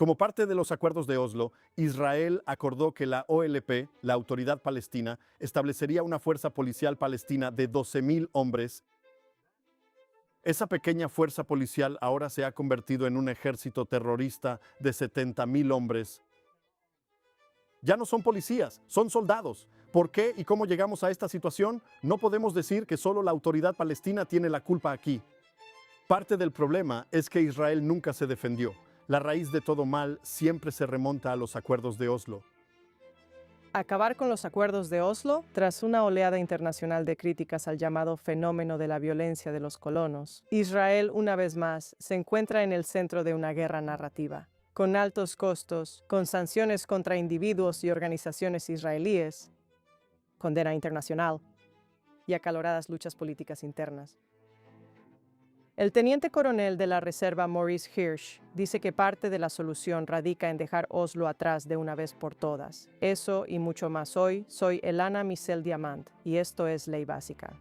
Como parte de los acuerdos de Oslo, Israel acordó que la OLP, la Autoridad Palestina, establecería una fuerza policial palestina de 12.000 hombres. Esa pequeña fuerza policial ahora se ha convertido en un ejército terrorista de 70.000 hombres. Ya no son policías, son soldados. ¿Por qué y cómo llegamos a esta situación? No podemos decir que solo la Autoridad Palestina tiene la culpa aquí. Parte del problema es que Israel nunca se defendió. La raíz de todo mal siempre se remonta a los acuerdos de Oslo. Acabar con los acuerdos de Oslo, tras una oleada internacional de críticas al llamado fenómeno de la violencia de los colonos, Israel, una vez más, se encuentra en el centro de una guerra narrativa. Con altos costos, con sanciones contra individuos y organizaciones israelíes, condena internacional y acaloradas luchas políticas internas. El teniente coronel de la Reserva Maurice Hirsch dice que parte de la solución radica en dejar Oslo atrás de una vez por todas. Eso y mucho más hoy, soy Elana Michel Diamant y esto es Ley Básica.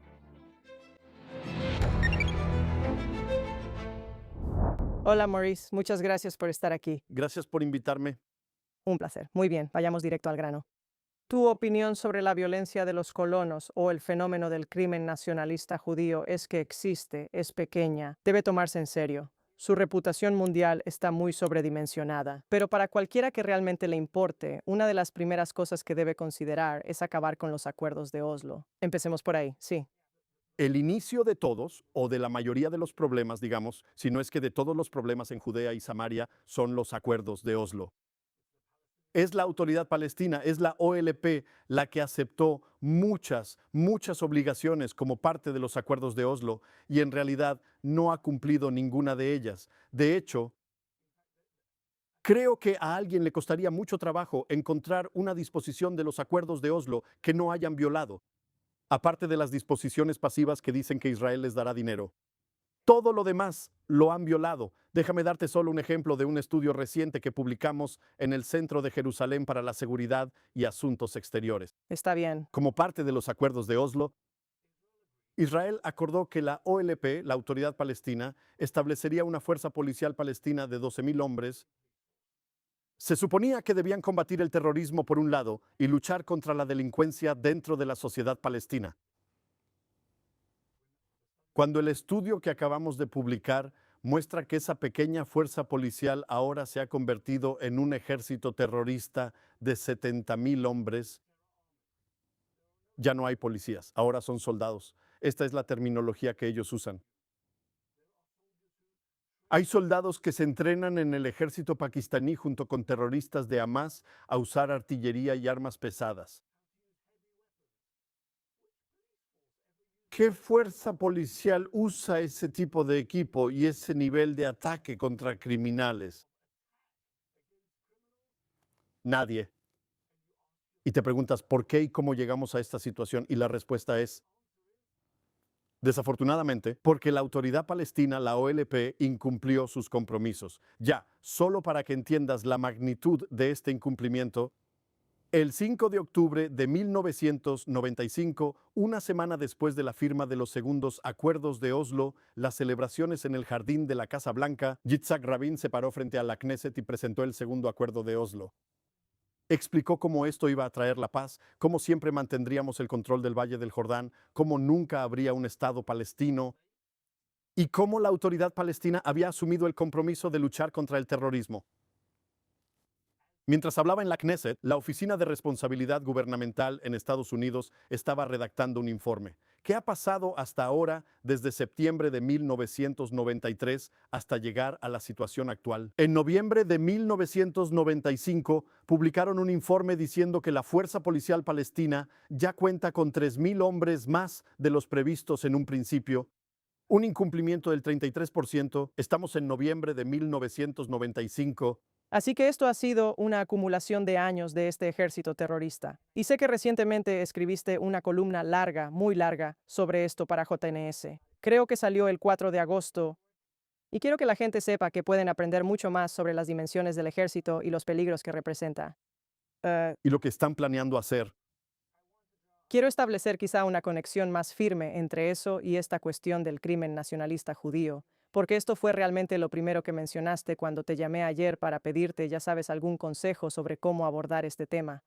Hola Maurice, muchas gracias por estar aquí. Gracias por invitarme. Un placer. Muy bien, vayamos directo al grano. ¿Tu opinión sobre la violencia de los colonos o el fenómeno del crimen nacionalista judío es que existe, es pequeña, debe tomarse en serio? Su reputación mundial está muy sobredimensionada, pero para cualquiera que realmente le importe, una de las primeras cosas que debe considerar es acabar con los acuerdos de Oslo. Empecemos por ahí, sí. El inicio de todos, o de la mayoría de los problemas, digamos, si no es que de todos los problemas en Judea y Samaria, son los acuerdos de Oslo. Es la Autoridad Palestina, es la OLP la que aceptó muchas obligaciones como parte de los acuerdos de Oslo y en realidad no ha cumplido ninguna de ellas. De hecho, creo que a alguien le costaría mucho trabajo encontrar una disposición de los acuerdos de Oslo que no hayan violado, aparte de las disposiciones pasivas que dicen que Israel les dará dinero. Todo lo demás lo han violado. Déjame darte solo un ejemplo de un estudio reciente que publicamos en el Centro de Jerusalén para la Seguridad y Asuntos Exteriores. Está bien. Como parte de los acuerdos de Oslo, Israel acordó que la OLP, la Autoridad Palestina, establecería una fuerza policial palestina de 12.000 hombres. Se suponía que debían combatir el terrorismo por un lado y luchar contra la delincuencia dentro de la sociedad palestina. Cuando el estudio que acabamos de publicar muestra que esa pequeña fuerza policial ahora se ha convertido en un ejército terrorista de 70.000 hombres, ya no hay policías, ahora son soldados. Esta es la terminología que ellos usan. Hay soldados que se entrenan en el ejército pakistaní junto con terroristas de Hamas a usar artillería y armas pesadas. ¿Qué fuerza policial usa ese tipo de equipo y ese nivel de ataque contra criminales? Nadie. Y te preguntas, ¿por qué y cómo llegamos a esta situación? Y la respuesta es, desafortunadamente, porque la Autoridad Palestina, la OLP, incumplió sus compromisos. Ya, solo para que entiendas la magnitud de este incumplimiento, el 5 de octubre de 1995, una semana después de la firma de los segundos acuerdos de Oslo, las celebraciones en el jardín de la Casa Blanca, Yitzhak Rabin se paró frente a la Knesset y presentó el segundo acuerdo de Oslo. Explicó cómo esto iba a traer la paz, cómo siempre mantendríamos el control del Valle del Jordán, cómo nunca habría un Estado palestino y cómo la Autoridad Palestina había asumido el compromiso de luchar contra el terrorismo. Mientras hablaba en la Knesset, la Oficina de Responsabilidad Gubernamental en Estados Unidos estaba redactando un informe. ¿Qué ha pasado hasta ahora desde septiembre de 1993 hasta llegar a la situación actual? En noviembre de 1995 publicaron un informe diciendo que la Fuerza Policial Palestina ya cuenta con 3.000 hombres más de los previstos en un principio. Un incumplimiento del 33%. Estamos en noviembre de 1995. Así que esto ha sido una acumulación de años de este ejército terrorista. Y sé que recientemente escribiste una columna larga, muy larga, sobre esto para JNS. Creo que salió el 4 de agosto. Y quiero que la gente sepa que pueden aprender mucho más sobre las dimensiones del ejército y los peligros que representa. Y lo que están planeando hacer. Quiero establecer quizá una conexión más firme entre eso y esta cuestión del crimen nacionalista judío, porque esto fue realmente lo primero que mencionaste cuando te llamé ayer para pedirte, ya sabes, algún consejo sobre cómo abordar este tema.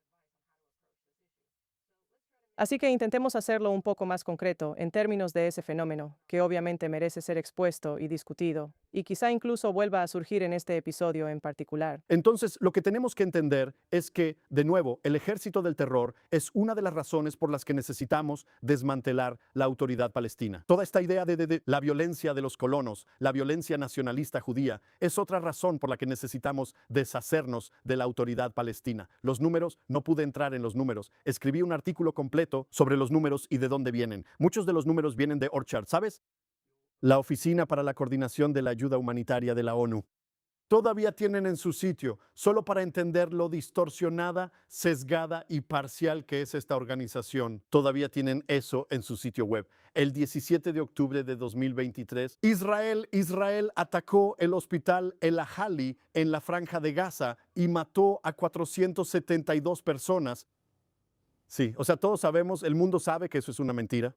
Así que intentemos hacerlo un poco más concreto en términos de ese fenómeno, que obviamente merece ser expuesto y discutido, y quizá incluso vuelva a surgir en este episodio en particular. Entonces, lo que tenemos que entender es que, de nuevo, el ejército del terror es una de las razones por las que necesitamos desmantelar la autoridad palestina. Toda esta idea de la violencia de los colonos, la violencia nacionalista judía, es otra razón por la que necesitamos deshacernos de la autoridad palestina. Los números, no pude entrar en los números. Escribí un artículo completo sobre los números y de dónde vienen. Muchos de los números vienen de Orchard, ¿sabes? La Oficina para la Coordinación de la Ayuda Humanitaria de la ONU. Todavía tienen en su sitio, solo para entender lo distorsionada, sesgada y parcial que es esta organización. Todavía tienen eso en su sitio web. El 17 de octubre de 2023, Israel atacó el hospital El Ahali en la Franja de Gaza y mató a 472 personas. Sí, o sea, todos sabemos, el mundo sabe que eso es una mentira.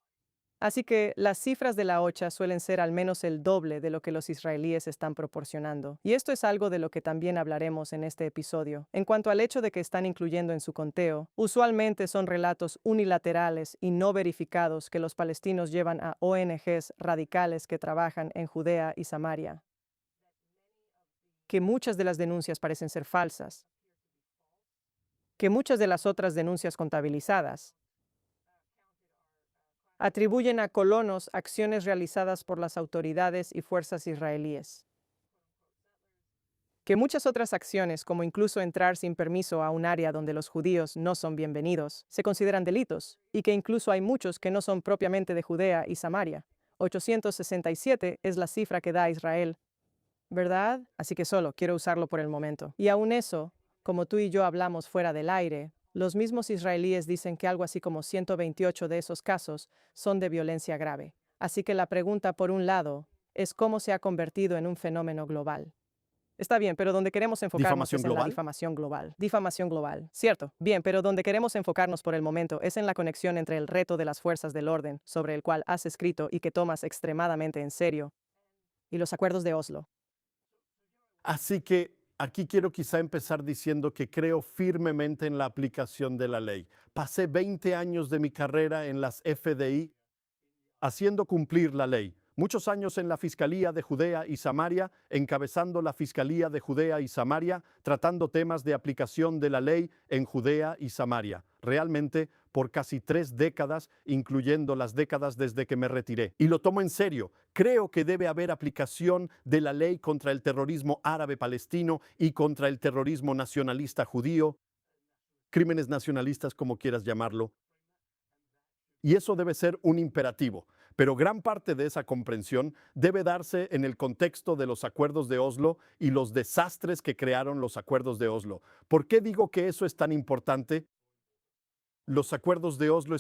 Así que las cifras de la OCHA suelen ser al menos el doble de lo que los israelíes están proporcionando. Y esto es algo de lo que también hablaremos en este episodio. En cuanto al hecho de que están incluyendo en su conteo, usualmente son relatos unilaterales y no verificados que los palestinos llevan a ONGs radicales que trabajan en Judea y Samaria. Que muchas de las denuncias parecen ser falsas. Que muchas de las otras denuncias contabilizadas atribuyen a colonos acciones realizadas por las autoridades y fuerzas israelíes. Que muchas otras acciones, como incluso entrar sin permiso a un área donde los judíos no son bienvenidos, se consideran delitos, y que incluso hay muchos que no son propiamente de Judea y Samaria. 867 es la cifra que da Israel, ¿verdad? Así que solo quiero usarlo por el momento. Y aún eso, como tú y yo hablamos fuera del aire, los mismos israelíes dicen que algo así como 128 de esos casos son de violencia grave. Así que la pregunta, por un lado, es cómo se ha convertido en un fenómeno global. Está bien, pero donde queremos enfocarnos ¿Difamación es en la global? difamación global. Difamación global, cierto. Bien, pero donde queremos enfocarnos por el momento es en la conexión entre el reto de las fuerzas del orden, sobre el cual has escrito y que tomas extremadamente en serio, y los acuerdos de Oslo. Así que aquí quiero quizá empezar diciendo que creo firmemente en la aplicación de la ley. Pasé 20 años de mi carrera en las FDI haciendo cumplir la ley. Muchos años en la Fiscalía de Judea y Samaria, encabezando la Fiscalía de Judea y Samaria, tratando temas de aplicación de la ley en Judea y Samaria. Realmente por casi 3 décadas, incluyendo las décadas desde que me retiré. Y lo tomo en serio. Creo que debe haber aplicación de la ley contra el terrorismo árabe palestino y contra el terrorismo nacionalista judío, crímenes nacionalistas como quieras llamarlo. Y eso debe ser un imperativo. Pero gran parte de esa comprensión debe darse en el contexto de los acuerdos de Oslo y los desastres que crearon los acuerdos de Oslo. ¿Por qué digo que eso es tan importante? Los acuerdos de Oslo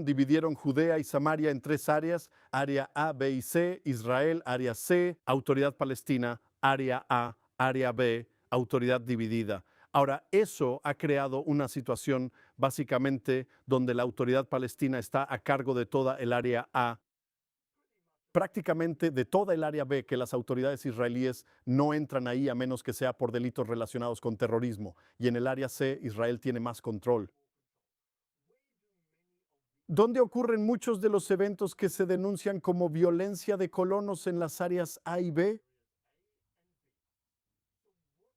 dividieron Judea y Samaria en 3 áreas: área A, B y C, Israel, área C, autoridad palestina, área A, área B, autoridad dividida. Ahora, eso ha creado una situación básicamente donde la autoridad palestina está a cargo de toda el área A, prácticamente de toda el área B, que las autoridades israelíes no entran ahí a menos que sea por delitos relacionados con terrorismo. Y en el área C, Israel tiene más control. ¿Dónde ocurren muchos de los eventos que se denuncian como violencia de colonos en las áreas A y B?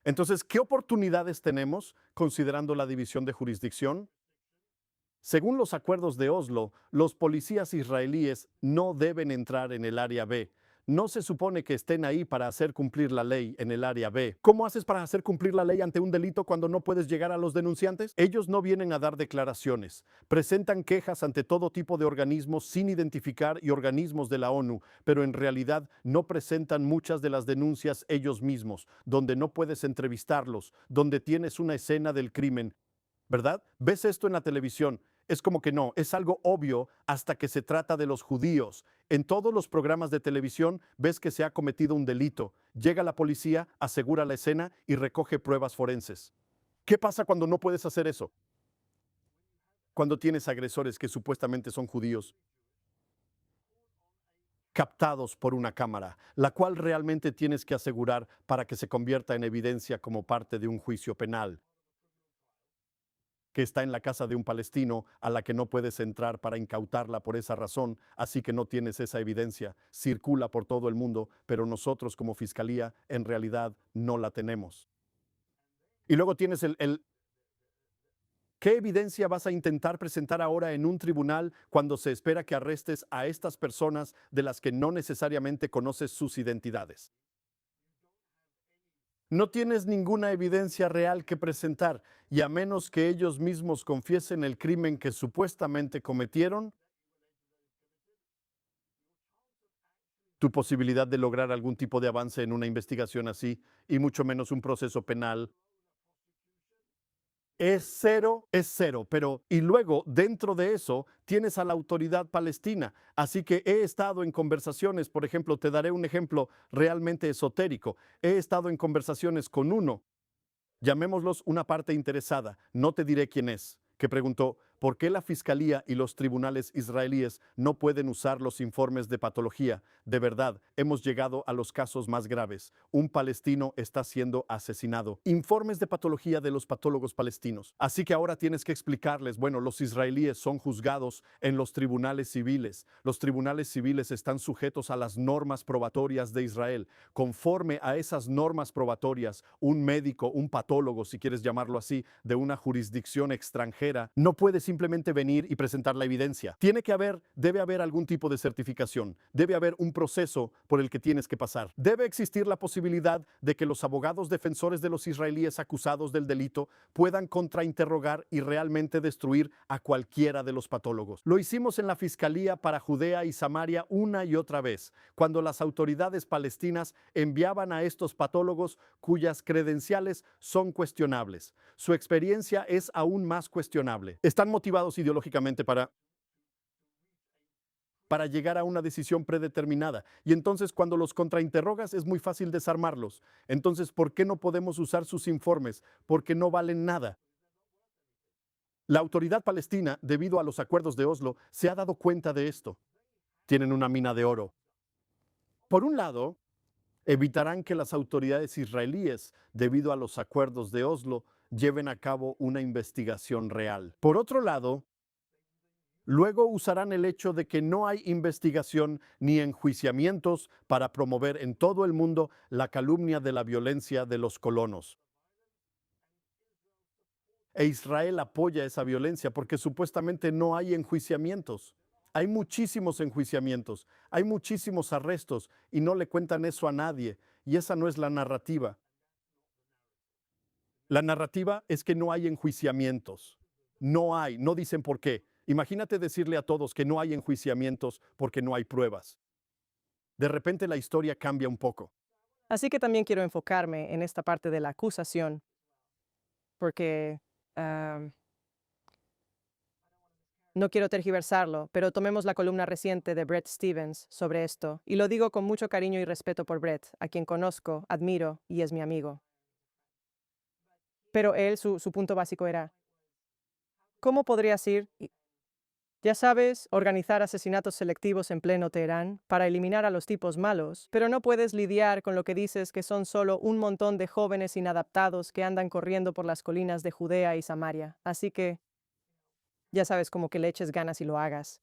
Entonces, ¿qué oportunidades tenemos considerando la división de jurisdicción? Según los acuerdos de Oslo, los policías israelíes no deben entrar en el área B. No se supone que estén ahí para hacer cumplir la ley en el área B. ¿Cómo haces para hacer cumplir la ley ante un delito cuando no puedes llegar a los denunciantes? Ellos no vienen a dar declaraciones. Presentan quejas ante todo tipo de organismos sin identificar y organismos de la ONU, pero en realidad no presentan muchas de las denuncias ellos mismos, donde no puedes entrevistarlos, donde tienes una escena del crimen. ¿Verdad? ¿Ves esto en la televisión? Es como que no, es algo obvio hasta que se trata de los judíos. En todos los programas de televisión ves que se ha cometido un delito. Llega la policía, asegura la escena y recoge pruebas forenses. ¿Qué pasa cuando no puedes hacer eso? Cuando tienes agresores que supuestamente son judíos. captados por una cámara, la cual realmente tienes que asegurar para que se convierta en evidencia como parte de un juicio penal, que está en la casa de un palestino a la que no puedes entrar para incautarla por esa razón, así que no tienes esa evidencia. Circula por todo el mundo, pero nosotros como fiscalía en realidad no la tenemos. Y luego tienes ¿qué evidencia vas a intentar presentar ahora en un tribunal cuando se espera que arrestes a estas personas de las que no necesariamente conoces sus identidades? No tienes ninguna evidencia real que presentar y a menos que ellos mismos confiesen el crimen que supuestamente cometieron, tu posibilidad de lograr algún tipo de avance en una investigación así, y mucho menos un proceso penal, es cero, pero y luego dentro de eso tienes a la autoridad palestina. Así que he estado en conversaciones, por ejemplo, te daré un ejemplo realmente esotérico. He estado en conversaciones con uno, llamémoslos una parte interesada, no te diré quién es, que preguntó, ¿por qué la fiscalía y los tribunales israelíes no pueden usar los informes de patología? De verdad, hemos llegado a los casos más graves. Un palestino está siendo asesinado. Informes de patología de los patólogos palestinos. Así que ahora tienes que explicarles, bueno, los israelíes son juzgados en los tribunales civiles. Los tribunales civiles están sujetos a las normas probatorias de Israel. Conforme a esas normas probatorias, un médico, un patólogo, si quieres llamarlo así, de una jurisdicción extranjera, no puede simplemente venir y presentar la evidencia. Debe haber algún tipo de certificación, debe haber un proceso por el que tienes que pasar. Debe existir la posibilidad de que los abogados defensores de los israelíes acusados del delito puedan contrainterrogar y realmente destruir a cualquiera de los patólogos. Lo hicimos en la Fiscalía para Judea y Samaria una y otra vez, cuando las autoridades palestinas enviaban a estos patólogos cuyas credenciales son cuestionables. Su experiencia es aún más cuestionable. Están motivados ideológicamente para llegar a una decisión predeterminada. Y entonces cuando los contrainterrogas es muy fácil desarmarlos. Entonces, ¿por qué no podemos usar sus informes? Porque no valen nada. La autoridad palestina, debido a los acuerdos de Oslo, se ha dado cuenta de esto. Tienen una mina de oro. Por un lado, evitarán que las autoridades israelíes, debido a los acuerdos de Oslo, lleven a cabo una investigación real. Por otro lado, luego usarán el hecho de que no hay investigación ni enjuiciamientos para promover en todo el mundo la calumnia de la violencia de los colonos. E Israel apoya esa violencia porque supuestamente no hay enjuiciamientos. Hay muchísimos enjuiciamientos, hay muchísimos arrestos y no le cuentan eso a nadie. Y esa no es la narrativa. La narrativa es que no hay enjuiciamientos. No hay, no dicen por qué. Imagínate decirle a todos que no hay enjuiciamientos porque no hay pruebas. De repente la historia cambia un poco. Así que también quiero enfocarme en esta parte de la acusación, porque no quiero tergiversarlo, pero tomemos la columna reciente de Bret Stephens sobre esto, y lo digo con mucho cariño y respeto por Bret, a quien conozco, admiro y es mi amigo. Pero él, su punto básico era, ¿cómo podrías ir, ya sabes, organizar asesinatos selectivos en pleno Teherán para eliminar a los tipos malos, pero no puedes lidiar con lo que dices que son solo un montón de jóvenes inadaptados que andan corriendo por las colinas de Judea y Samaria? Así que, ya sabes, como que le eches ganas y lo hagas.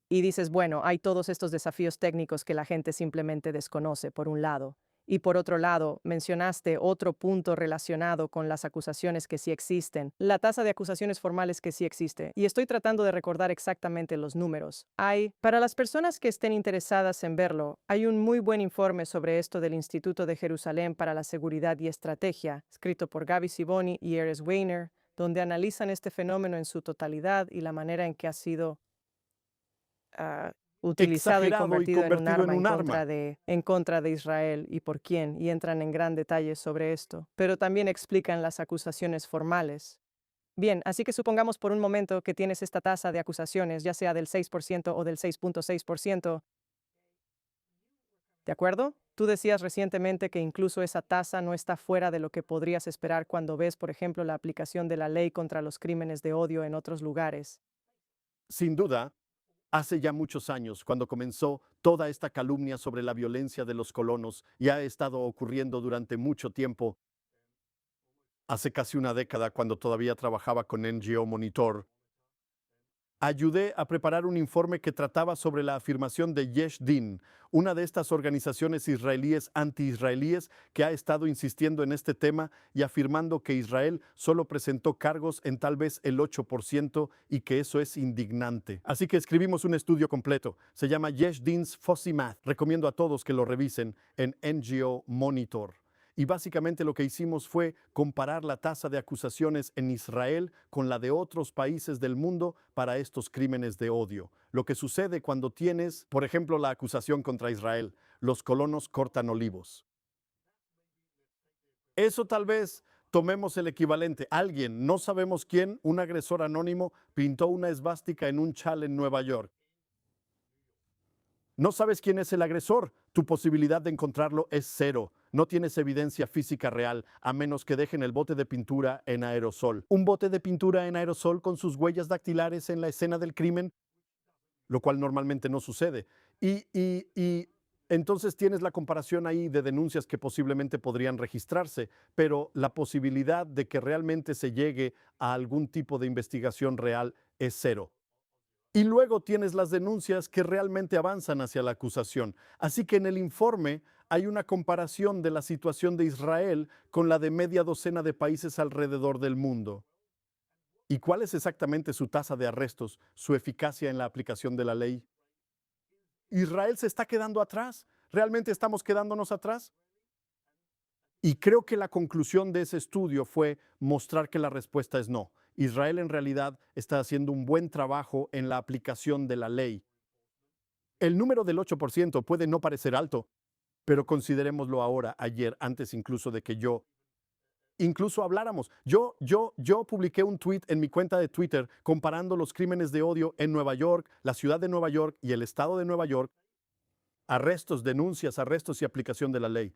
Y dices, bueno, hay todos estos desafíos técnicos que la gente simplemente desconoce, por un lado. Y por otro lado, mencionaste otro punto relacionado con las acusaciones que sí existen, la tasa de acusaciones formales que sí existe. Y estoy tratando de recordar exactamente los números. Para las personas que estén interesadas en verlo, hay un muy buen informe sobre esto del Instituto de Jerusalén para la Seguridad y Estrategia, escrito por Gaby Siboni y Erez Weiner, donde analizan este fenómeno en su totalidad y la manera en que ha sido utilizado y Exagerado y convertido en un convertido en arma un arma. en contra de Israel y por quién, y entran en gran detalle sobre esto, pero también explican las acusaciones formales. Bien, así que supongamos por un momento que tienes esta tasa de acusaciones, ya sea del 6% o del 6.6%, ¿de acuerdo? Tú decías recientemente que incluso esa tasa no está fuera de lo que podrías esperar cuando ves, por ejemplo, la aplicación de la ley contra los crímenes de odio en otros lugares. Sin duda, hace ya muchos años, cuando comenzó toda esta calumnia sobre la violencia de los colonos ya ha estado ocurriendo durante mucho tiempo. Hace casi una década, cuando todavía trabajaba con NGO Monitor, ayudé a preparar un informe que trataba sobre la afirmación de Yesh Din, una de estas organizaciones israelíes anti-israelíes que ha estado insistiendo en este tema y afirmando que Israel solo presentó cargos en tal vez el 8% y que eso es indignante. Así que escribimos un estudio completo. Se llama Yesh Din's Fuzzy Math. Recomiendo a todos que lo revisen en NGO Monitor. Y básicamente lo que hicimos fue comparar la tasa de acusaciones en Israel con la de otros países del mundo para estos crímenes de odio. Lo que sucede cuando tienes, por ejemplo, la acusación contra Israel: los colonos cortan olivos. Eso tal vez tomemos el equivalente. Alguien, no sabemos quién, un agresor anónimo, pintó una esvástica en un chal en Nueva York. No sabes quién es el agresor. Tu posibilidad de encontrarlo es cero. No tienes evidencia física real, a menos que dejen el bote de pintura en aerosol. Un bote de pintura en aerosol con sus huellas dactilares en la escena del crimen, lo cual normalmente no sucede. Y entonces tienes la comparación ahí de denuncias que posiblemente podrían registrarse, pero la posibilidad de que realmente se llegue a algún tipo de investigación real es cero. Y luego tienes las denuncias que realmente avanzan hacia la acusación. Así que en el informe hay una comparación de la situación de Israel con la de media docena de países alrededor del mundo. ¿Y cuál es exactamente su tasa de arrestos, su eficacia en la aplicación de la ley? ¿Israel se está quedando atrás? ¿Realmente estamos quedándonos atrás? Y creo que la conclusión de ese estudio fue mostrar que la respuesta es no. Israel en realidad está haciendo un buen trabajo en la aplicación de la ley. El número del 8% puede no parecer alto, pero considerémoslo ahora, ayer, antes incluso de que yo incluso habláramos. Yo publiqué un tweet en mi cuenta de Twitter comparando los crímenes de odio en Nueva York, la ciudad de Nueva York y el estado de Nueva York, arrestos, denuncias, arrestos y aplicación de la ley.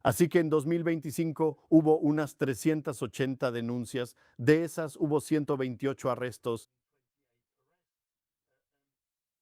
Así que en 2025 hubo unas 380 denuncias, de esas hubo 128 arrestos,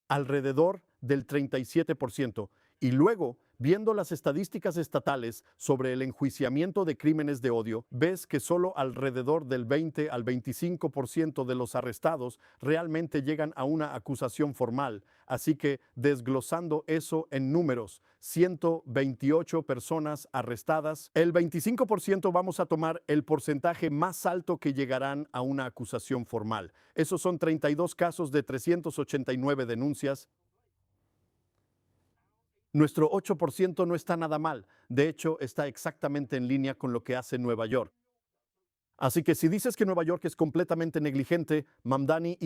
alrededor del 37%. Y luego, viendo las estadísticas estatales sobre el enjuiciamiento de crímenes de odio, ves que solo alrededor del 20 al 25% de los arrestados realmente llegan a una acusación formal. Así que, desglosando eso en números, 128 personas arrestadas, el 25% vamos a tomar el porcentaje más alto que llegarán a una acusación formal. Esos son 32 casos de 389 denuncias. Nuestro 8% no está nada mal. De hecho, está exactamente en línea con lo que hace Nueva York. Así que si dices que Nueva York es completamente negligente, Mamdani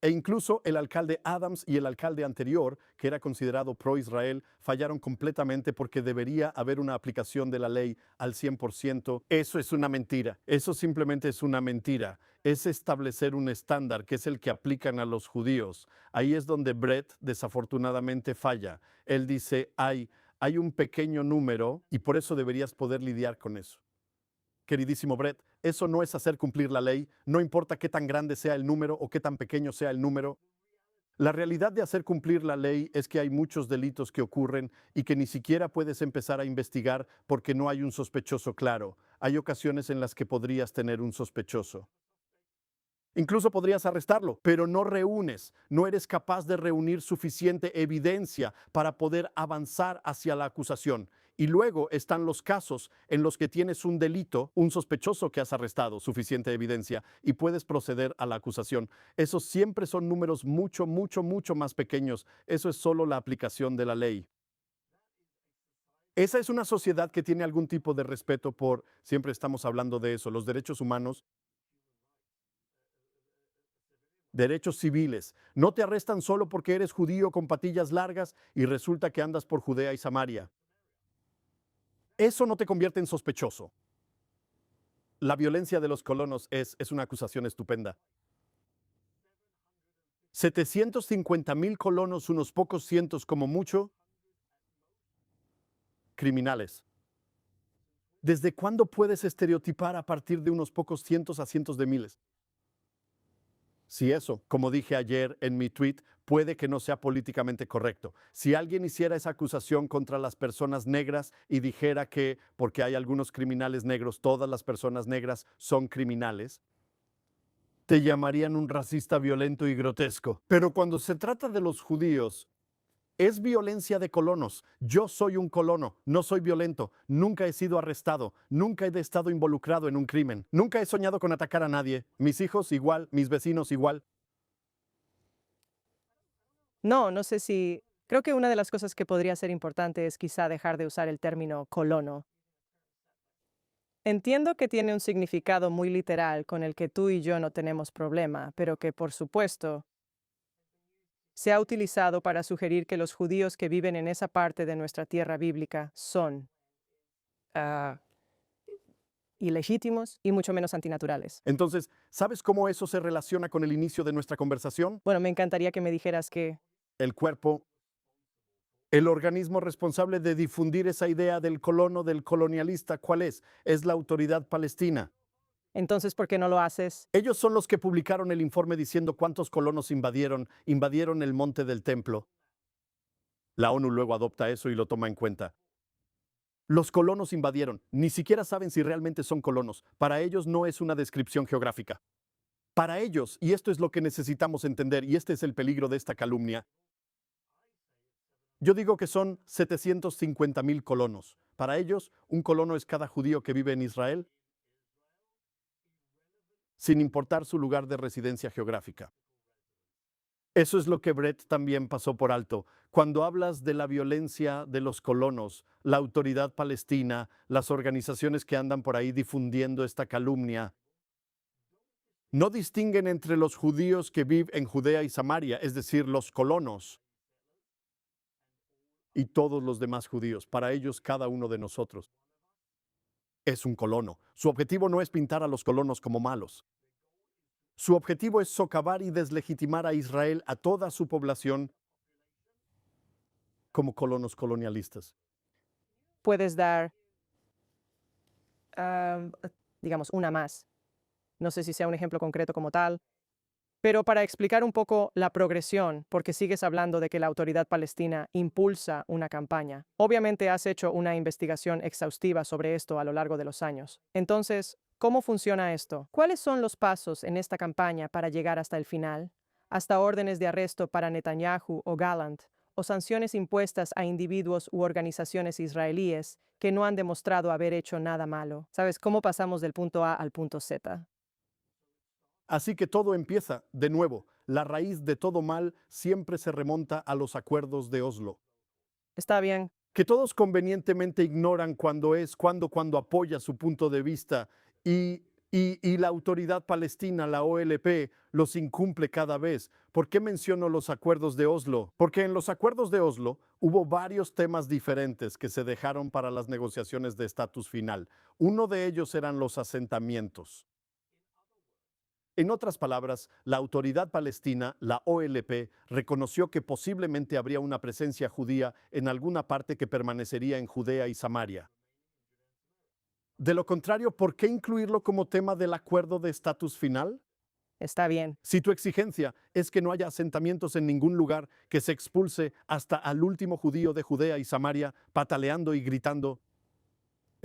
e incluso el alcalde Adams y el alcalde anterior, que era considerado pro-Israel, fallaron completamente porque debería haber una aplicación de la ley al 100%. Eso es una mentira. Eso simplemente es una mentira. Es establecer un estándar que es el que aplican a los judíos. Ahí es donde Brett desafortunadamente falla. Él dice, hay un pequeño número y por eso deberías poder lidiar con eso. Queridísimo Brett, eso no es hacer cumplir la ley, no importa qué tan grande sea el número o qué tan pequeño sea el número. La realidad de hacer cumplir la ley es que hay muchos delitos que ocurren y que ni siquiera puedes empezar a investigar porque no hay un sospechoso claro. Hay ocasiones en las que podrías tener un sospechoso. Incluso podrías arrestarlo, pero no reúnes, no eres capaz de reunir suficiente evidencia para poder avanzar hacia la acusación. Y luego están los casos en los que tienes un delito, un sospechoso que has arrestado, suficiente evidencia, y puedes proceder a la acusación. Esos siempre son números mucho, mucho, mucho más pequeños. Eso es solo la aplicación de la ley. Esa es una sociedad que tiene algún tipo de respeto por, siempre estamos hablando de eso, los derechos humanos, derechos civiles. No te arrestan solo porque eres judío con patillas largas y resulta que andas por Judea y Samaria. Eso no te convierte en sospechoso. La violencia de los colonos es una acusación estupenda. 750,000 colonos, unos pocos cientos como mucho, criminales. ¿Desde cuándo puedes estereotipar a partir de unos pocos cientos a cientos de miles? Si eso, como dije ayer en mi tweet, puede que no sea políticamente correcto. Si alguien hiciera esa acusación contra las personas negras y dijera que porque hay algunos criminales negros, todas las personas negras son criminales, te llamarían un racista violento y grotesco. Pero cuando se trata de los judíos, es violencia de colonos. Yo soy un colono, no soy violento, nunca he sido arrestado, nunca he estado involucrado en un crimen, nunca he soñado con atacar a nadie. Mis hijos igual, mis vecinos igual. No, no sé si... Creo que una de las cosas que podría ser importante es quizá dejar de usar el término colono. Entiendo que tiene un significado muy literal con el que tú y yo no tenemos problema, pero que, por supuesto, se ha utilizado para sugerir que los judíos que viven en esa parte de nuestra tierra bíblica son ah, ilegítimos y mucho menos antinaturales. Entonces, ¿sabes cómo eso se relaciona con el inicio de nuestra conversación? Bueno, me encantaría que me dijeras que... El cuerpo, el organismo responsable de difundir esa idea del colono, del colonialista, ¿cuál es? Es la autoridad palestina. Entonces, ¿por qué no lo haces? Ellos son los que publicaron el informe diciendo cuántos colonos invadieron el monte del templo. La ONU luego adopta eso y lo toma en cuenta. Los colonos invadieron, ni siquiera saben si realmente son colonos. Para ellos no es una descripción geográfica. Para ellos, y esto es lo que necesitamos entender, y este es el peligro de esta calumnia, yo digo que son 750,000 colonos. Para ellos, un colono es cada judío que vive en Israel, sin importar su lugar de residencia geográfica. Eso es lo que Brett también pasó por alto. Cuando hablas de la violencia de los colonos, la autoridad palestina, las organizaciones que andan por ahí difundiendo esta calumnia, no distinguen entre los judíos que viven en Judea y Samaria, es decir, los colonos, y todos los demás judíos. Para ellos, cada uno de nosotros es un colono. Su objetivo no es pintar a los colonos como malos. Su objetivo es socavar y deslegitimar a Israel, a toda su población, como colonos colonialistas. Puedes dar, ah, digamos, una más. No sé si sea un ejemplo concreto como tal, pero para explicar un poco la progresión, porque sigues hablando de que la autoridad palestina impulsa una campaña. Obviamente has hecho una investigación exhaustiva sobre esto a lo largo de los años. Entonces, ¿cómo funciona esto? ¿Cuáles son los pasos en esta campaña para llegar hasta el final? ¿Hasta órdenes de arresto para Netanyahu o Gallant? ¿O sanciones impuestas a individuos u organizaciones israelíes que no han demostrado haber hecho nada malo? ¿Sabes cómo pasamos del punto A al punto Z? Así que todo empieza, de nuevo, la raíz de todo mal siempre se remonta a los acuerdos de Oslo, Está bien. que todos convenientemente ignoran cuando apoya su punto de vista y la autoridad palestina, la OLP, los incumple cada vez. ¿Por qué menciono los acuerdos de Oslo? Porque en los acuerdos de Oslo hubo varios temas diferentes que se dejaron para las negociaciones de estatus final. Uno de ellos eran los asentamientos. En otras palabras, la autoridad palestina, la OLP, reconoció que posiblemente habría una presencia judía en alguna parte que permanecería en Judea y Samaria. De lo contrario, ¿por qué incluirlo como tema del acuerdo de estatus final? Está bien. Si tu exigencia es que no haya asentamientos en ningún lugar, que se expulse hasta al último judío de Judea y Samaria, pataleando y gritando,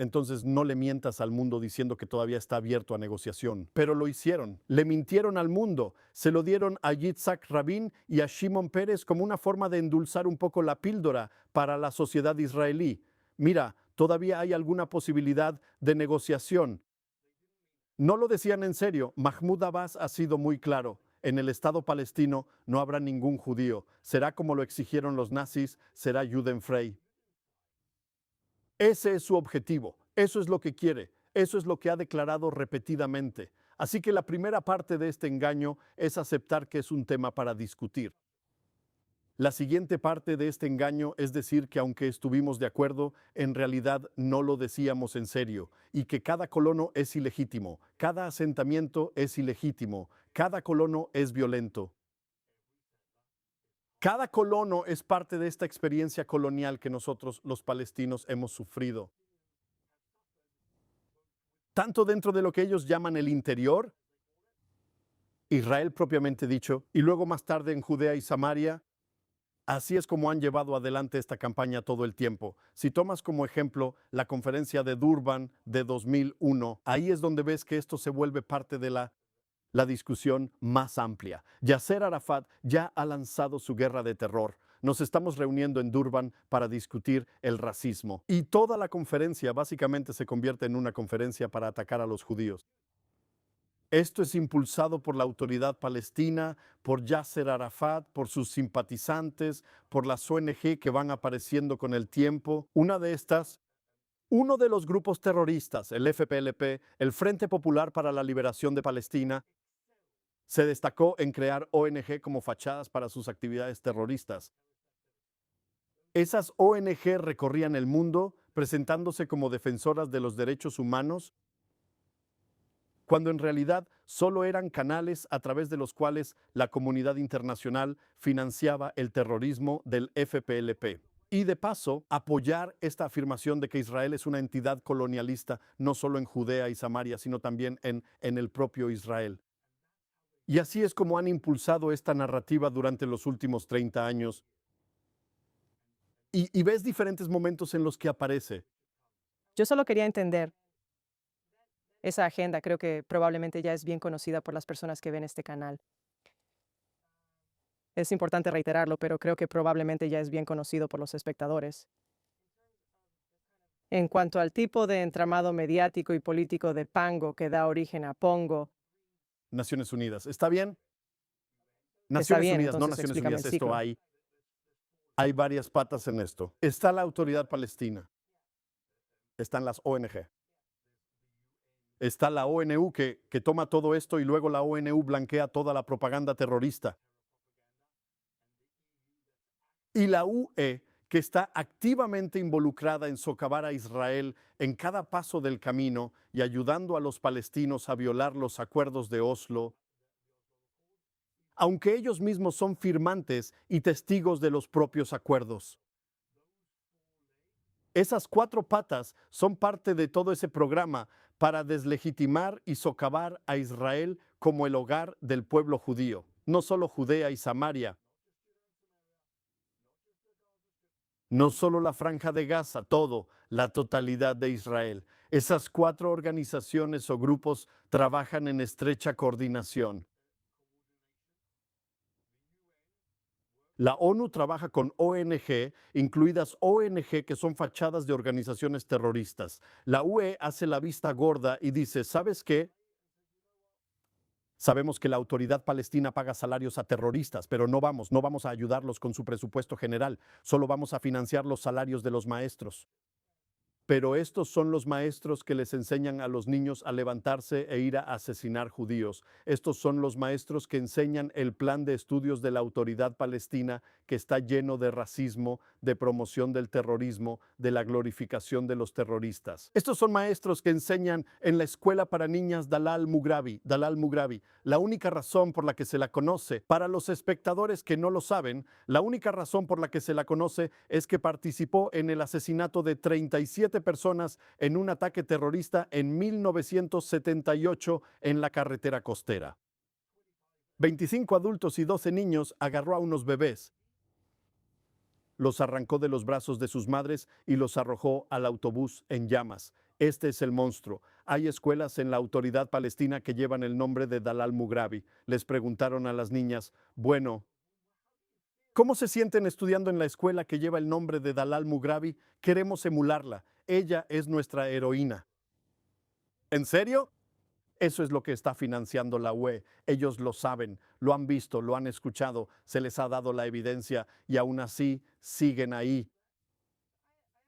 entonces no le mientas al mundo diciendo que todavía está abierto a negociación. Pero lo hicieron. Le mintieron al mundo. Se lo dieron a Yitzhak Rabin y a Shimon Peres como una forma de endulzar un poco la píldora para la sociedad israelí. Mira, todavía hay alguna posibilidad de negociación. No lo decían en serio. Mahmoud Abbas ha sido muy claro. En el Estado palestino no habrá ningún judío. Será como lo exigieron los nazis, será Judenfrei. Ese es su objetivo, eso es lo que quiere, eso es lo que ha declarado repetidamente. Así que la primera parte de este engaño es aceptar que es un tema para discutir. La siguiente parte de este engaño es decir que aunque estuvimos de acuerdo, en realidad no lo decíamos en serio y que cada colono es ilegítimo, cada asentamiento es ilegítimo, cada colono es violento. Cada colono es parte de esta experiencia colonial que nosotros, los palestinos, hemos sufrido. Tanto dentro de lo que ellos llaman el interior, Israel propiamente dicho, y luego más tarde en Judea y Samaria. Así es como han llevado adelante esta campaña todo el tiempo. Si tomas como ejemplo la conferencia de Durban de 2001, ahí es donde ves que esto se vuelve parte de la discusión más amplia. Yasser Arafat ya ha lanzado su guerra de terror. Nos estamos reuniendo en Durban para discutir el racismo. Y toda la conferencia básicamente se convierte en una conferencia para atacar a los judíos. Esto es impulsado por la autoridad palestina, por Yasser Arafat, por sus simpatizantes, por las ONG que van apareciendo con el tiempo. Una de estas, uno de los grupos terroristas, el FPLP, el Frente Popular para la Liberación de Palestina, se destacó en crear ONG como fachadas para sus actividades terroristas. Esas ONG recorrían el mundo presentándose como defensoras de los derechos humanos, cuando en realidad solo eran canales a través de los cuales la comunidad internacional financiaba el terrorismo del FPLP. Y de paso, apoyar esta afirmación de que Israel es una entidad colonialista, no solo en Judea y Samaria, sino también en el propio Israel. Y así es como han impulsado esta narrativa durante los últimos 30 años. Y ves diferentes momentos en los que aparece. Yo solo quería entender. Esa agenda creo que probablemente ya es bien conocida por las personas que ven este canal. Es importante reiterarlo, pero creo que probablemente ya es bien conocido por los espectadores. En cuanto al tipo de entramado mediático y político de Pango que da origen a Pongo, Naciones Unidas. ¿Está bien? está Naciones bien, Unidas, no entonces Naciones explícame Unidas, el esto ciclo. hay varias patas en esto. Está la autoridad palestina, están las ONG, está la ONU que toma todo esto y luego la ONU blanquea toda la propaganda terrorista. Y la UE, que está activamente involucrada en socavar a Israel en cada paso del camino y ayudando a los palestinos a violar los acuerdos de Oslo, aunque ellos mismos son firmantes y testigos de los propios acuerdos. Esas cuatro patas son parte de todo ese programa para deslegitimar y socavar a Israel como el hogar del pueblo judío, no solo Judea y Samaria, no solo la Franja de Gaza, todo, la totalidad de Israel. Esas cuatro organizaciones o grupos trabajan en estrecha coordinación. La ONU trabaja con ONG, incluidas ONG que son fachadas de organizaciones terroristas. La UE hace la vista gorda y dice, ¿sabes qué? Sabemos que la autoridad palestina paga salarios a terroristas, pero no vamos a ayudarlos con su presupuesto general, solo vamos a financiar los salarios de los maestros. Pero estos son los maestros que les enseñan a los niños a levantarse e ir a asesinar judíos. Estos son los maestros que enseñan el plan de estudios de la autoridad palestina, que está lleno de racismo, de promoción del terrorismo, de la glorificación de los terroristas. Estos son maestros que enseñan en la escuela para niñas Dalal Mughrabi. La única razón por la que se la conoce, para los espectadores que no lo saben, la única razón por la que se la conoce es que participó en el asesinato de 37 personas en un ataque terrorista en 1978 en la carretera costera. 25 adultos y 12 niños agarró a unos bebés, los arrancó de los brazos de sus madres y los arrojó al autobús en llamas. Este es el monstruo. Hay escuelas en la autoridad palestina que llevan el nombre de Dalal Mughrabi. Les preguntaron a las niñas, bueno, ¿cómo se sienten estudiando en la escuela que lleva el nombre de Dalal Mughrabi? Queremos emularla. Ella es nuestra heroína. ¿En serio? Eso es lo que está financiando la UE. Ellos lo saben, lo han visto, lo han escuchado, se les ha dado la evidencia y aún así siguen ahí.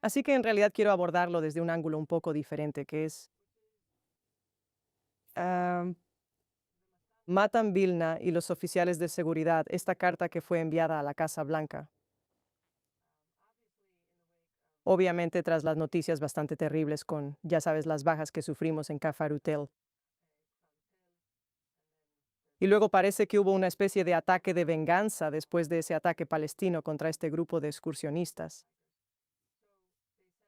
Así que en realidad quiero abordarlo desde un ángulo un poco diferente, que es ah, Matan Vilna y los oficiales de seguridad esta carta que fue enviada a la Casa Blanca. Obviamente tras las noticias bastante terribles con, ya sabes, las bajas que sufrimos en Kfar Utel. Y luego parece que hubo una especie de ataque de venganza después de ese ataque palestino contra este grupo de excursionistas.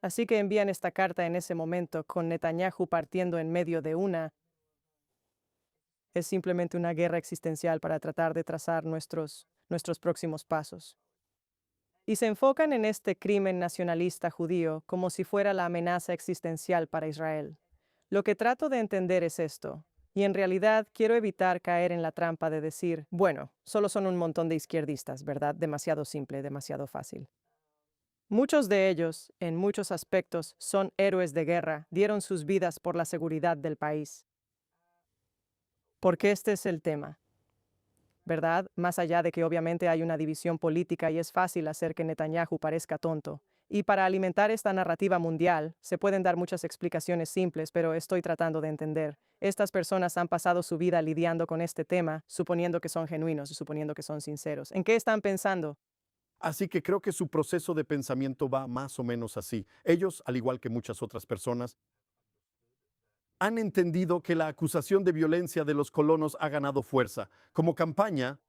Así que envían esta carta en ese momento con Netanyahu partiendo en medio de una Es simplemente una guerra existencial para tratar de trazar nuestros próximos pasos. Y se enfocan en este crimen nacionalista judío como si fuera la amenaza existencial para Israel. Lo que trato de entender es esto, y en realidad quiero evitar caer en la trampa de decir, bueno, solo son un montón de izquierdistas, ¿verdad? Demasiado simple, demasiado fácil. Muchos de ellos, en muchos aspectos, son héroes de guerra, dieron sus vidas por la seguridad del país. Porque este es el tema, ¿verdad? Más allá de que obviamente hay una división política y es fácil hacer que Netanyahu parezca tonto. Y para alimentar esta narrativa mundial, se pueden dar muchas explicaciones simples, pero estoy tratando de entender. Estas personas han pasado su vida lidiando con este tema, suponiendo que son genuinos, suponiendo que son sinceros. ¿En qué están pensando? Así que creo que su proceso de pensamiento va más o menos así. Ellos, al igual que muchas otras personas, han entendido que la acusación de violencia de los colonos ha ganado fuerza como campaña,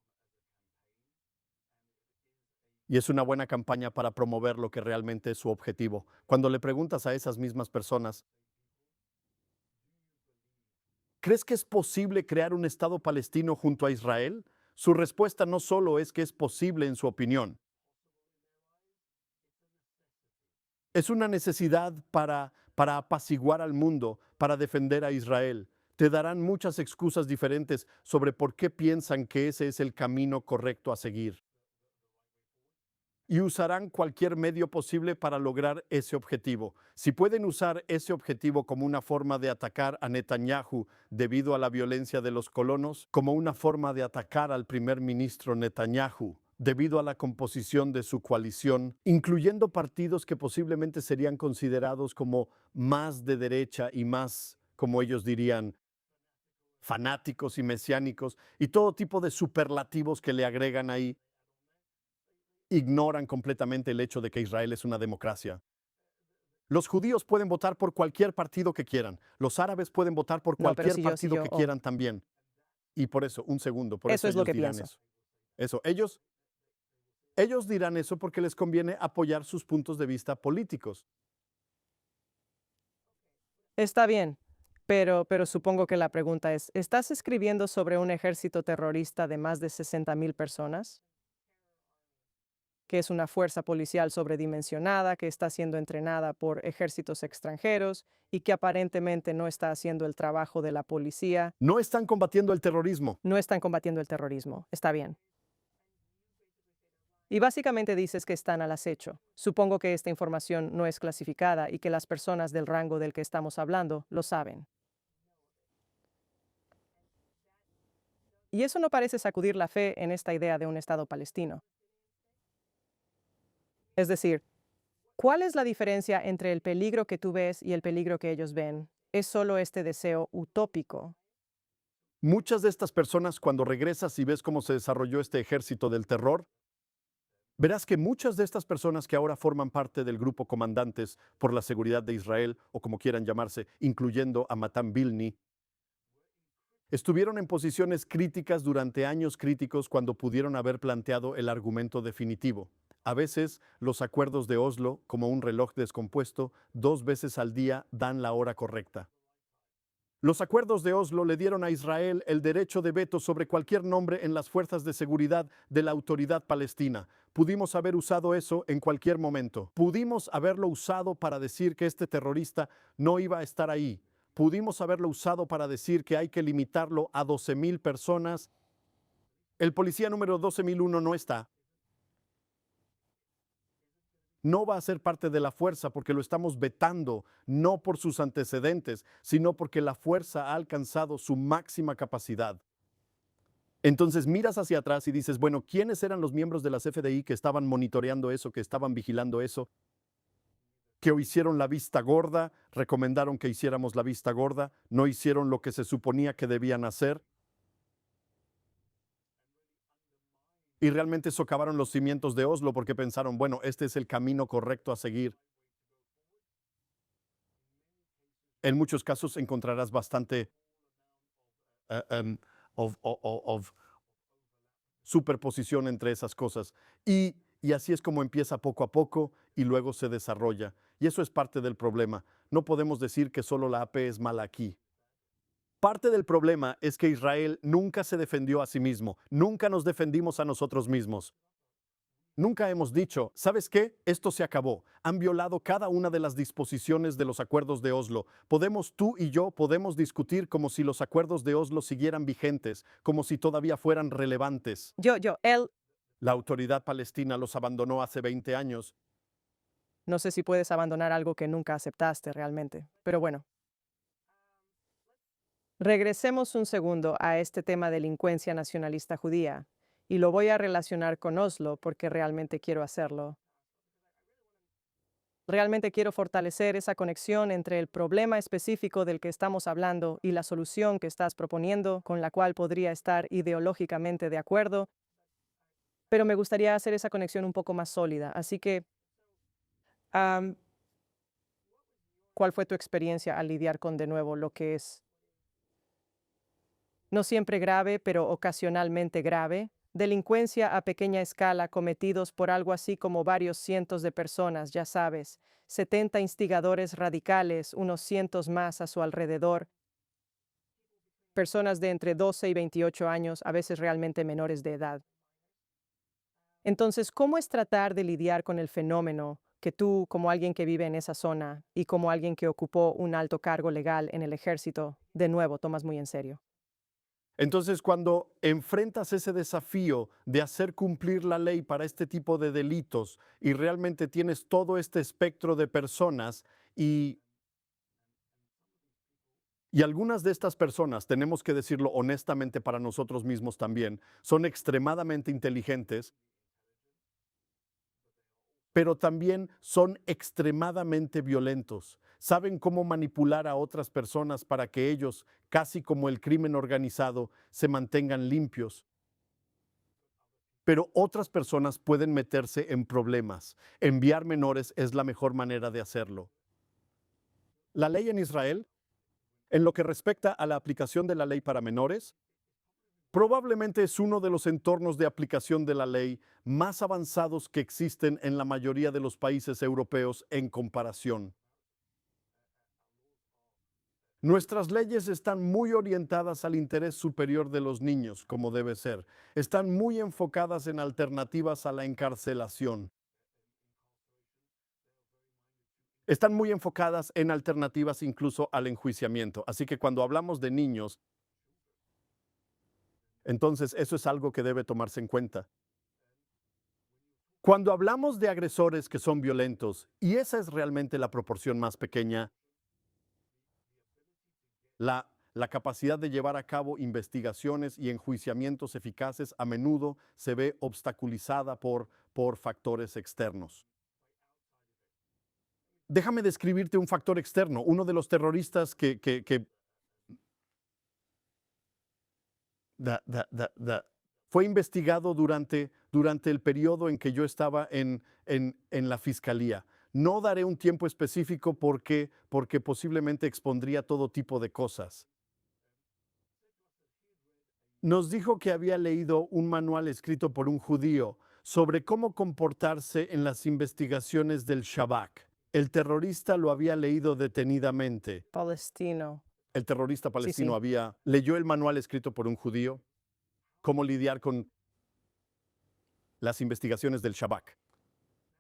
y es una buena campaña para promover lo que realmente es su objetivo. Cuando le preguntas a esas mismas personas, ¿crees que es posible crear un Estado palestino junto a Israel? Su respuesta no solo es que es posible en su opinión, es una necesidad para apaciguar al mundo, para defender a Israel. Te darán muchas excusas diferentes sobre por qué piensan que ese es el camino correcto a seguir. Y usarán cualquier medio posible para lograr ese objetivo. Si pueden usar ese objetivo como una forma de atacar a Netanyahu debido a la violencia de los colonos, como una forma de atacar al primer ministro Netanyahu debido a la composición de su coalición, incluyendo partidos que posiblemente serían considerados como más de derecha y más, como ellos dirían, fanáticos y mesiánicos, y todo tipo de superlativos que le agregan ahí, ignoran completamente el hecho de que Israel es una democracia. Los judíos pueden votar por cualquier partido que quieran. Los árabes pueden votar por No, pero cualquier si partido yo, que quieran también. Y por eso, un segundo, por eso eso es lo ellos que dirán pienso. eso. Eso, ellos dirán eso porque les conviene apoyar sus puntos de vista políticos. Está bien, pero supongo que la pregunta es, ¿estás escribiendo sobre un ejército terrorista de más de 60,000 personas? Que es una fuerza policial sobredimensionada, que está siendo entrenada por ejércitos extranjeros y que aparentemente no está haciendo el trabajo de la policía. No están combatiendo el terrorismo. No están combatiendo el terrorismo. Está bien. Y básicamente dices que están al acecho. Supongo que esta información no es clasificada y que las personas del rango del que estamos hablando lo saben. Y eso no parece sacudir la fe en esta idea de un Estado palestino. Es decir, ¿cuál es la diferencia entre el peligro que tú ves y el peligro que ellos ven? ¿Es solo este deseo utópico? Muchas de estas personas, cuando regresas y ves cómo se desarrolló este ejército del terror, verás que muchas de estas personas que ahora forman parte del grupo Comandantes por la Seguridad de Israel, o como quieran llamarse, incluyendo a Matan Bilni, estuvieron en posiciones críticas durante años críticos cuando pudieron haber planteado el argumento definitivo. A veces, los acuerdos de Oslo, como un reloj descompuesto, 2 veces al día dan la hora correcta. Los acuerdos de Oslo le dieron a Israel el derecho de veto sobre cualquier nombre en las fuerzas de seguridad de la autoridad palestina. Pudimos haber usado eso en cualquier momento. Pudimos haberlo usado para decir que este terrorista no iba a estar ahí. Pudimos haberlo usado para decir que hay que limitarlo a 12,000 personas. El policía número 12,001 no está. No va a ser parte de la fuerza porque lo estamos vetando, no por sus antecedentes, sino porque la fuerza ha alcanzado su máxima capacidad. Entonces miras hacia atrás y dices, bueno, ¿quiénes eran los miembros de las FDI que estaban monitoreando eso, que estaban vigilando eso? Que hicieron la vista gorda, recomendaron que hiciéramos la vista gorda, no hicieron lo que se suponía que debían hacer y realmente socavaron los cimientos de Oslo porque pensaron, bueno, este es el camino correcto a seguir. En muchos casos encontrarás bastante um, of superposición entre esas cosas. Y así es como empieza poco a poco y luego se desarrolla. Y eso es parte del problema. No podemos decir que solo la AP es mala aquí. Parte del problema es que Israel nunca se defendió a sí mismo, nunca nos defendimos a nosotros mismos. Nunca hemos dicho, ¿sabes qué? Esto se acabó. Han violado cada una de las disposiciones de los acuerdos de Oslo. Tú y yo podemos discutir como si los acuerdos de Oslo siguieran vigentes, como si todavía fueran relevantes. Él, La autoridad palestina los abandonó hace 20 años. no sé si puedes abandonar algo que nunca aceptaste realmente, pero bueno. Regresemos un segundo a este tema de delincuencia nacionalista judía, y lo voy a relacionar con Oslo porque realmente quiero hacerlo. Realmente quiero fortalecer esa conexión entre el problema específico del que estamos hablando y la solución que estás proponiendo, con la cual podría estar ideológicamente de acuerdo, pero me gustaría hacer esa conexión un poco más sólida. Así que, am, ¿cuál fue tu experiencia al lidiar con de nuevo lo que es no siempre grave, pero ocasionalmente grave, delincuencia a pequeña escala cometidos por algo así como varios cientos de personas, ya sabes, 70 instigadores radicales, unos cientos más a su alrededor, personas de entre 12 y 28 años, a veces realmente menores de edad? Entonces, ¿cómo es tratar de lidiar con el fenómeno que tú, como alguien que vive en esa zona y como alguien que ocupó un alto cargo legal en el ejército, de nuevo tomas muy en serio? Entonces, cuando enfrentas ese desafío de hacer cumplir la ley para este tipo de delitos y realmente tienes todo este espectro de personas y, y algunas de estas personas, tenemos que decirlo honestamente para nosotros mismos también, son extremadamente inteligentes, pero también son extremadamente violentos. Saben cómo manipular a otras personas para que ellos, casi como el crimen organizado, se mantengan limpios. Pero otras personas pueden meterse en problemas. Enviar menores es la mejor manera de hacerlo. La ley en Israel, en lo que respecta a la aplicación de la ley para menores, probablemente es uno de los entornos de aplicación de la ley más avanzados que existen en la mayoría de los países europeos en comparación. Nuestras leyes están muy orientadas al interés superior de los niños, como debe ser. Están muy enfocadas en alternativas a la encarcelación. Están muy enfocadas en alternativas incluso al enjuiciamiento. Así que cuando hablamos de niños, entonces eso es algo que debe tomarse en cuenta. Cuando hablamos de agresores que son violentos, y esa es realmente la proporción más pequeña, la capacidad de llevar a cabo investigaciones y enjuiciamientos eficaces a menudo se ve obstaculizada por factores externos. Déjame describirte un factor externo. Uno de los terroristas que fue investigado durante el periodo en que yo estaba en la fiscalía. No daré un tiempo específico porque posiblemente expondría todo tipo de cosas. Nos dijo que había leído un manual escrito por un judío sobre cómo comportarse en las investigaciones del Shabak. El terrorista lo había leído detenidamente. Palestino. El terrorista Sí, palestino sí. leyó el manual escrito por un judío, cómo lidiar con las investigaciones del Shabak.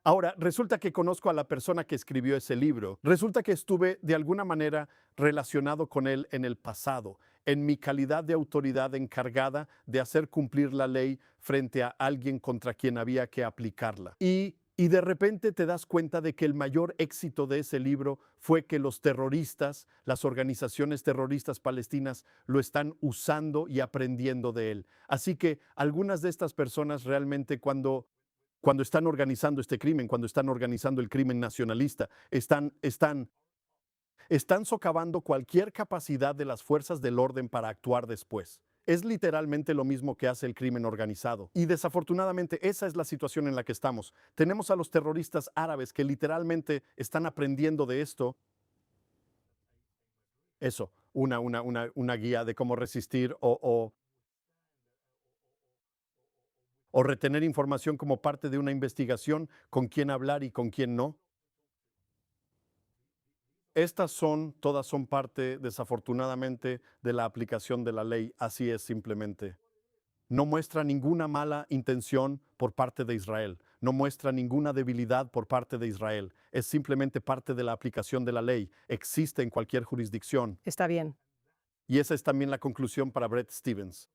Ahora, resulta que conozco a la persona que escribió ese libro. Resulta que estuve de alguna manera relacionado con él en el pasado, en mi calidad de autoridad encargada de hacer cumplir la ley frente a alguien contra quien había que aplicarla. Y de repente te das cuenta de que el mayor éxito de ese libro fue que los terroristas, las organizaciones terroristas palestinas, lo están usando y aprendiendo de él. Así que algunas de estas personas realmente cuando están organizando este crimen, cuando están organizando el crimen nacionalista, están socavando cualquier capacidad de las fuerzas del orden para actuar después. Es literalmente lo mismo que hace el crimen organizado. Y desafortunadamente esa es la situación en la que estamos. Tenemos a los terroristas árabes que literalmente están aprendiendo de esto. Eso, una guía de cómo resistir o retener información como parte de una investigación, con quién hablar y con quién no. Todas son parte, desafortunadamente, de la aplicación de la ley. Así es simplemente. No muestra ninguna mala intención por parte de Israel. No muestra ninguna debilidad por parte de Israel. Es simplemente parte de la aplicación de la ley. Existe en cualquier jurisdicción. Está bien. Y esa es también la conclusión para Bret Stephens.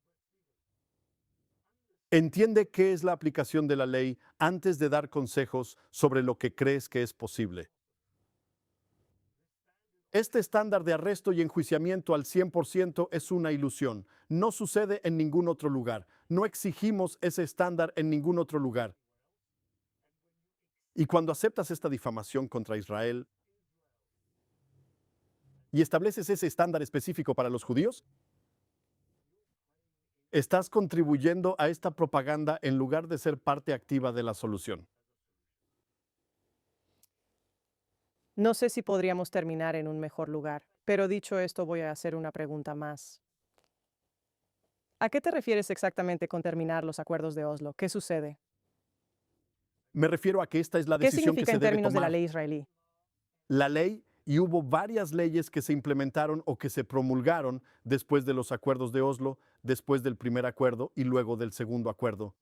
Entiende qué es la aplicación de la ley antes de dar consejos sobre lo que crees que es posible. Este estándar de arresto y enjuiciamiento al 100% es una ilusión. No sucede en ningún otro lugar. No exigimos ese estándar en ningún otro lugar. Y cuando aceptas esta difamación contra Israel y estableces ese estándar específico para los judíos, estás contribuyendo a esta propaganda en lugar de ser parte activa de la solución. No sé si podríamos terminar en un mejor lugar, pero dicho esto voy a hacer una pregunta más. ¿A qué te refieres exactamente con terminar los acuerdos de Oslo? ¿Qué sucede? Me refiero a que esta es la ¿Qué decisión que significa se en debe términos de la tomar. ley israelí? La ley, y hubo varias leyes que se implementaron o que se promulgaron después de los acuerdos de Oslo, después del primer acuerdo y luego del segundo acuerdo.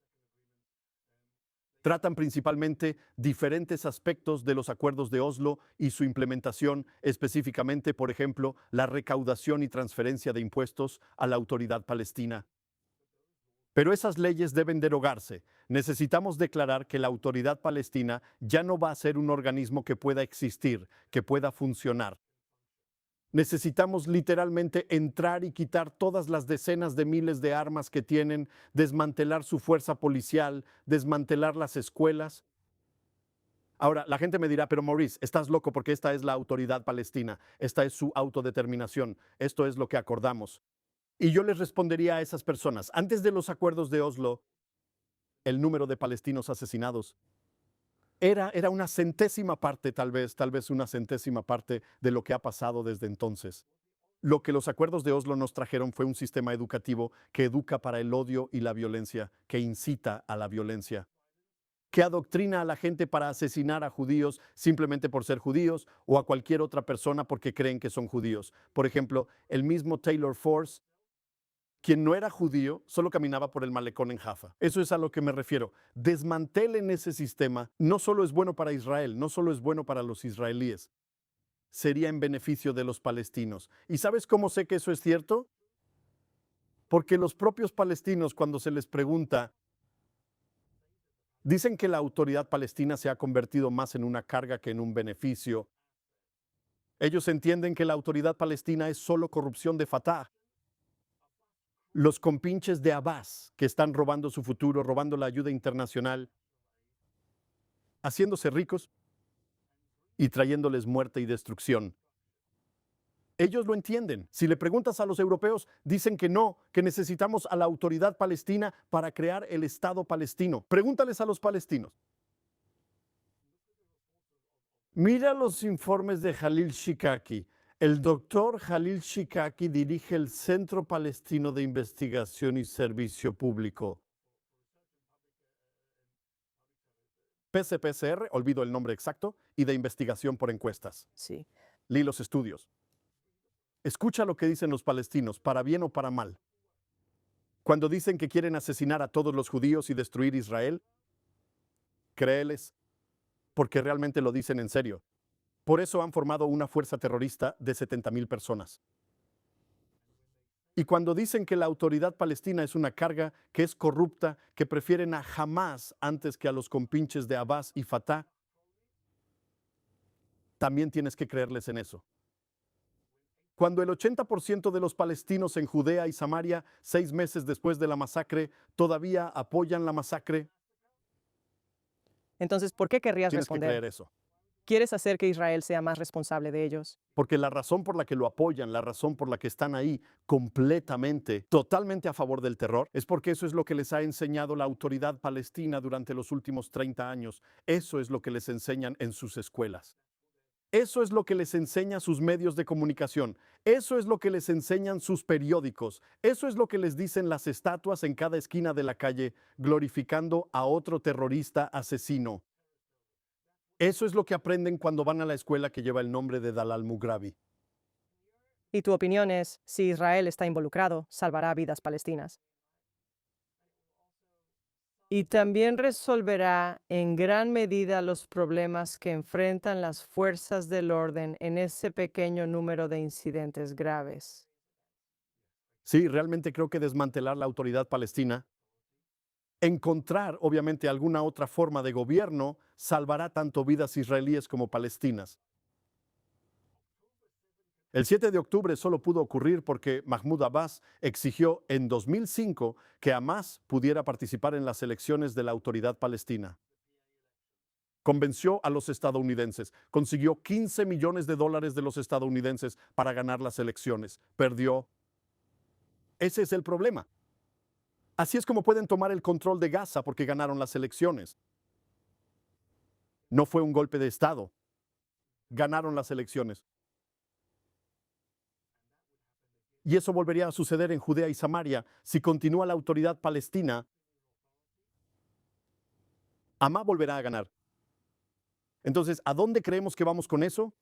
Tratan principalmente diferentes aspectos de los acuerdos de Oslo y su implementación, específicamente, por ejemplo, la recaudación y transferencia de impuestos a la autoridad palestina. Pero esas leyes deben derogarse. Necesitamos declarar que la autoridad palestina ya no va a ser un organismo que pueda existir, que pueda funcionar. Necesitamos literalmente entrar y quitar todas las decenas de miles de armas que tienen, desmantelar su fuerza policial, desmantelar las escuelas. Ahora, la gente me dirá, pero Maurice, estás loco porque esta es la autoridad palestina, esta es su autodeterminación, esto es lo que acordamos. Y yo les respondería a esas personas, antes de los acuerdos de Oslo, el número de palestinos asesinados era una centésima parte, tal vez una centésima parte de lo que ha pasado desde entonces. Lo que los acuerdos de Oslo nos trajeron fue un sistema educativo que educa para el odio y la violencia, que incita a la violencia, que adoctrina a la gente para asesinar a judíos simplemente por ser judíos o a cualquier otra persona porque creen que son judíos. Por ejemplo, el mismo Taylor Force, quien no era judío, solo caminaba por el malecón en Jaffa. Eso es a lo que me refiero. Desmantelen ese sistema. No solo es bueno para Israel, no solo es bueno para los israelíes, sería en beneficio de los palestinos. ¿Y sabes cómo sé que eso es cierto? Porque los propios palestinos, cuando se les pregunta, dicen que la autoridad palestina se ha convertido más en una carga que en un beneficio. Ellos entienden que la autoridad palestina es solo corrupción de Fatah. Los compinches de Abbas, que están robando su futuro, robando la ayuda internacional, haciéndose ricos y trayéndoles muerte y destrucción. Ellos lo entienden. Si le preguntas a los europeos, dicen que no, que necesitamos a la autoridad palestina para crear el Estado palestino. Pregúntales a los palestinos. Mira los informes de Jalil Shikaki. El doctor Jalil Shikaki dirige el Centro Palestino de Investigación y Servicio Público. PCPCR, olvido el nombre exacto, y de investigación por encuestas. Sí. Leí los estudios. Escucha lo que dicen los palestinos, para bien o para mal. Cuando dicen que quieren asesinar a todos los judíos y destruir Israel, créeles, porque realmente lo dicen en serio. Por eso han formado una fuerza terrorista de 70,000 personas. Y cuando dicen que la autoridad palestina es una carga, que es corrupta, que prefieren a Hamas antes que a los compinches de Abbas y Fatah, también tienes que creerles en eso. Cuando el 80% de los palestinos en Judea y Samaria, 6 meses después de la masacre, todavía apoyan la masacre, Entonces, ¿por qué querrías tienes que creer responder? eso. ¿Quieres hacer que Israel sea más responsable de ellos? Porque la razón por la que lo apoyan, la razón por la que están ahí completamente, totalmente a favor del terror, es porque eso es lo que les ha enseñado la autoridad palestina durante los últimos 30 años. Eso es lo que les enseñan en sus escuelas. Eso es lo que les enseña sus medios de comunicación. Eso es lo que les enseñan sus periódicos. Eso es lo que les dicen las estatuas en cada esquina de la calle, glorificando a otro terrorista asesino. Eso es lo que aprenden cuando van a la escuela que lleva el nombre de Dalal Mughrabi. Y tu opinión es, si Israel está involucrado, salvará vidas palestinas. Y también resolverá en gran medida los problemas que enfrentan las fuerzas del orden en ese pequeño número de incidentes graves. Sí, realmente creo que desmantelar la autoridad palestina, encontrar obviamente alguna otra forma de gobierno, salvará tanto vidas israelíes como palestinas. El 7 de octubre solo pudo ocurrir porque Mahmoud Abbas exigió en 2005 que Hamas pudiera participar en las elecciones de la autoridad palestina. Convenció a los estadounidenses, consiguió 15 millones de dólares de los estadounidenses para ganar las elecciones. Perdió. Ese es el problema. Así es como pueden tomar el control de Gaza porque ganaron las elecciones. No fue un golpe de Estado. Ganaron las elecciones. Y eso volvería a suceder en Judea y Samaria si continúa la autoridad palestina. Hamá volverá a ganar. Entonces, ¿a dónde creemos que vamos con eso?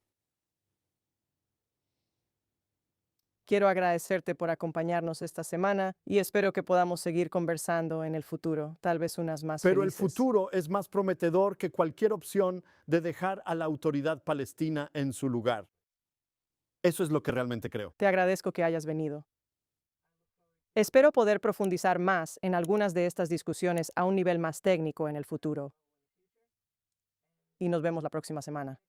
Quiero agradecerte por acompañarnos esta semana y espero que podamos seguir conversando en el futuro, tal vez unas más Pero el felices. futuro es más prometedor que cualquier opción de dejar a la autoridad palestina en su lugar. Eso es lo que realmente creo. Te agradezco que hayas venido. Espero poder profundizar más en algunas de estas discusiones a un nivel más técnico en el futuro. Y nos vemos la próxima semana.